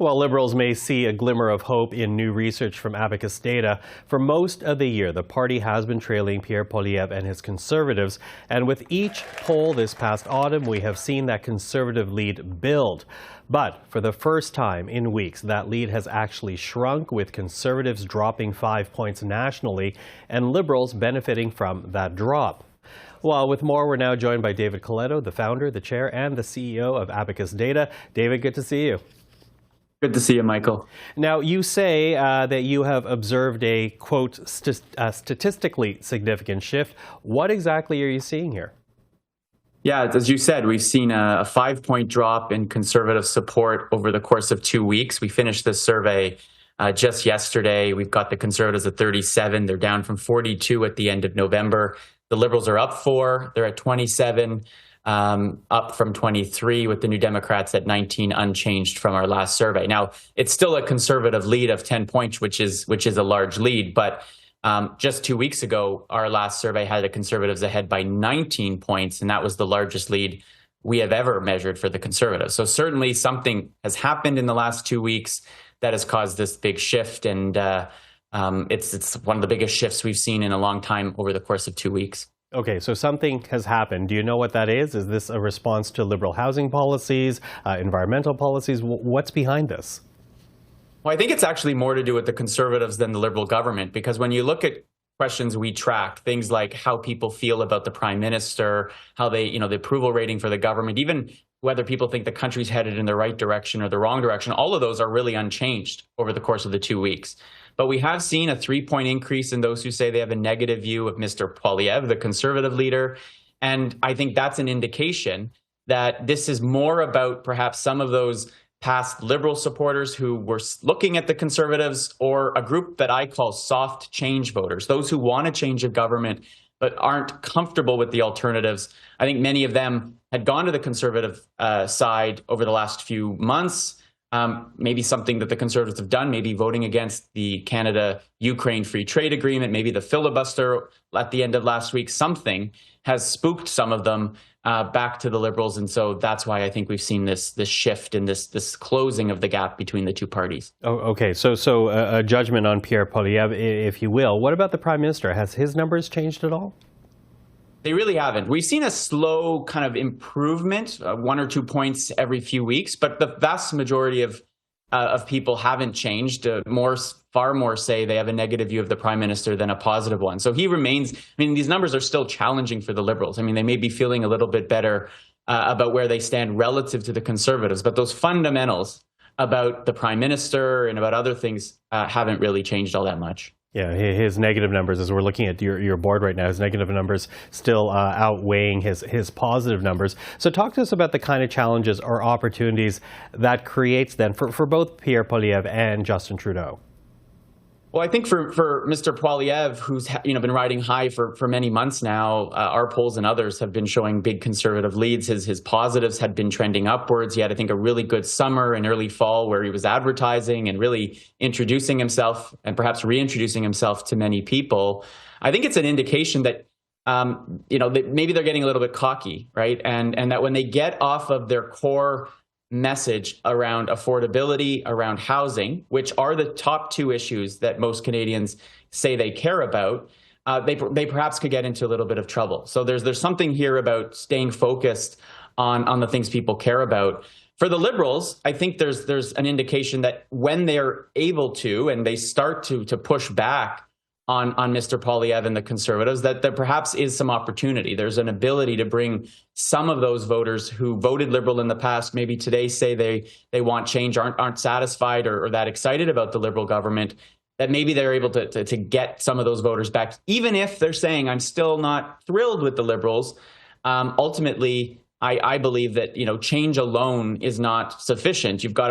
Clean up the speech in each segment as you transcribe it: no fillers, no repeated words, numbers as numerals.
While Liberals may see a glimmer of hope in new research from Abacus Data, for most of the year, the party has been trailing Pierre Poilievre and his Conservatives. And with each poll this past autumn, we have seen that Conservative lead build. But for the first time in weeks, that lead has actually shrunk, with Conservatives dropping 5 points nationally and Liberals benefiting from that drop. Well, with more, we're now joined by David Coletto, the founder, the chair, and the CEO of Abacus Data. David, good to see you. Good to see you, Michael. Now, you say that you have observed a, quote, statistically significant shift. What exactly are you seeing here? Yeah, as you said, we've seen a 5-point drop in Conservative support over the course of 2 weeks. We finished this survey just yesterday. We've got the Conservatives at 37. They're down from 42 at the end of November. The Liberals are up 4. They're at 27. Up from 23, with the New Democrats at 19, unchanged from our last survey. Now, it's still a Conservative lead of 10 points, which is a large lead. But just 2 weeks ago, our last survey had the Conservatives ahead by 19 points, and that was the largest lead we have ever measured for the Conservatives. So certainly something has happened in the last 2 weeks that has caused this big shift, and it's one of the biggest shifts we've seen in a long time over the course of 2 weeks. Okay, so something has happened. Do you know what that is? Is this a response to Liberal housing policies, environmental policies? What's behind this? Well, I think it's actually more to do with the Conservatives than the Liberal government, because when you look at questions we track, things like how people feel about the Prime Minister, how they, the approval rating for the government, even whether people think the country's headed in the right direction or the wrong direction, all of those are really unchanged over the course of the 2 weeks. But we have seen a 3-point increase in those who say they have a negative view of Mr. Poilievre, the Conservative leader. And I think that's an indication that this is more about perhaps some of those past Liberal supporters who were looking at the Conservatives, or a group that I call soft change voters, those who want to change a government but aren't comfortable with the alternatives. I think many of them had gone to the Conservative side over the last few months. Maybe something that the Conservatives have done, maybe voting against the Canada-Ukraine free trade agreement, maybe the filibuster at the end of last week, something has spooked some of them back to the Liberals. And so that's why I think we've seen this shift and this closing of the gap between the two parties. Oh, okay, so a judgment on Pierre Poilievre, if you will. What about the Prime Minister? Has his numbers changed at all? They really haven't. We've seen a slow kind of improvement, 1 or 2 points every few weeks, but the vast majority of people haven't changed. Far more say they have a negative view of the Prime Minister than a positive one. So he remains, these numbers are still challenging for the Liberals. They may be feeling a little bit better about where they stand relative to the Conservatives, but those fundamentals about the Prime Minister and about other things haven't really changed all that much. Yeah, his negative numbers, as we're looking at your board right now, his negative numbers still outweighing his positive numbers. So talk to us about the kind of challenges or opportunities that creates then for both Pierre Poilievre and Justin Trudeau. Well, I think for Mr. Poilievre, who's been riding high for many months now, our polls and others have been showing big Conservative leads. His positives had been trending upwards. He had, I think, a really good summer and early fall where he was advertising and really introducing himself and perhaps reintroducing himself to many people. I think it's an indication that that maybe they're getting a little bit cocky, right? And that when they get off of their core message around affordability, around housing, which are the top two issues that most Canadians say they care about, they perhaps could get into a little bit of trouble. So there's something here about staying focused on the things people care about. For the Liberals, I think there's an indication that when they're able to, and they start to push back on Mr. Poilievre and the Conservatives, that there perhaps is some opportunity. There's an ability to bring some of those voters who voted Liberal in the past, maybe today say they want change, aren't satisfied or that excited about the Liberal government, that maybe they're able to get some of those voters back, even if they're saying, I'm still not thrilled with the Liberals. Ultimately, I believe that change alone is not sufficient. There's got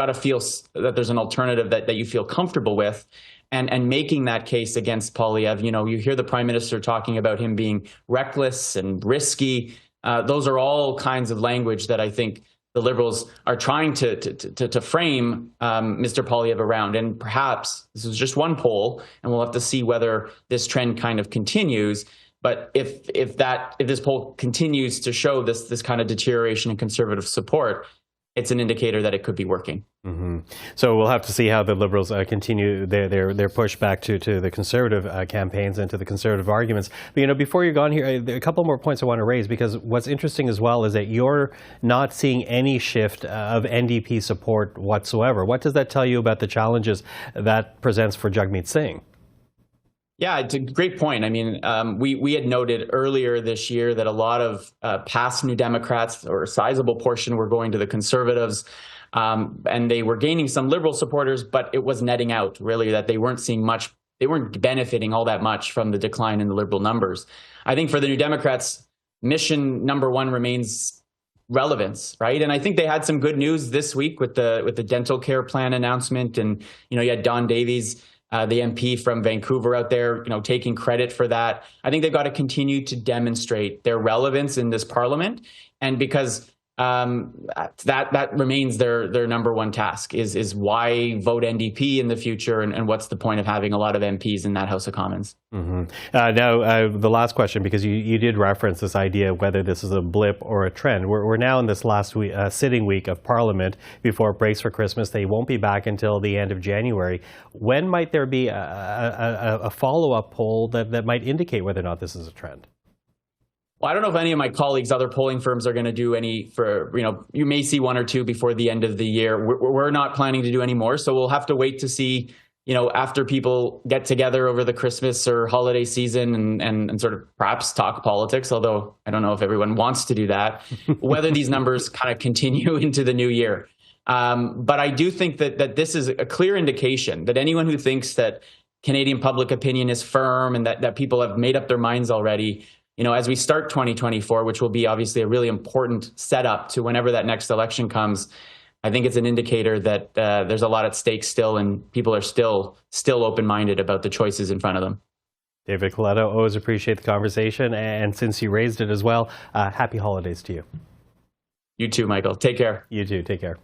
to feel that there's an alternative that you feel comfortable with. And making that case against Poilievre, you hear the Prime Minister talking about him being reckless and risky. Those are all kinds of language that I think the Liberals are trying to frame Mr. Poilievre around. And perhaps this is just one poll, and we'll have to see whether this trend kind of continues. But if this poll continues to show this kind of deterioration in Conservative support, it's an indicator that it could be working. Mm-hmm. So we'll have to see how the Liberals continue their push back to the Conservative campaigns and to the Conservative arguments. But, before you're gone here, a couple more points I want to raise, because what's interesting as well is that you're not seeing any shift of NDP support whatsoever. What does that tell you about the challenges that presents for Jagmeet Singh? Yeah, it's a great point. I mean, we had noted earlier this year that a lot of past New Democrats, or a sizable portion, were going to the Conservatives, and they were gaining some Liberal supporters, but it was netting out, really, that they weren't seeing much, they weren't benefiting all that much from the decline in the Liberal numbers. I think for the New Democrats, mission number one remains relevance, right? And I think they had some good news this week with the dental care plan announcement, and you had Don Davies, the MP from Vancouver, out there, taking credit for that. I think they've got to continue to demonstrate their relevance in this parliament, and because that remains their number one task is why vote NDP in the future, and what's the point of having a lot of MPs in that House of Commons. Mm-hmm. Now, the last question, because you did reference this idea of whether this is a blip or a trend. We're now in this last week, sitting week of Parliament before it breaks for Christmas. They won't be back until the end of January. When might there be a follow-up poll that might indicate whether or not this is a trend? Well, I don't know if any of my colleagues, other polling firms, are going to do any you may see one or two before the end of the year. We're not planning to do any more, so we'll have to wait to see, after people get together over the Christmas or holiday season and sort of perhaps talk politics, although I don't know if everyone wants to do that, whether these numbers kind of continue into the new year. But I do think that this is a clear indication that anyone who thinks that Canadian public opinion is firm and that people have made up their minds already, as we start 2024, which will be obviously a really important setup to whenever that next election comes, I think it's an indicator that there's a lot at stake still, and people are still open-minded about the choices in front of them. David Coletto, always appreciate the conversation, and since you raised it as well, happy holidays to you. You too, Michael. Take care. You too. Take care.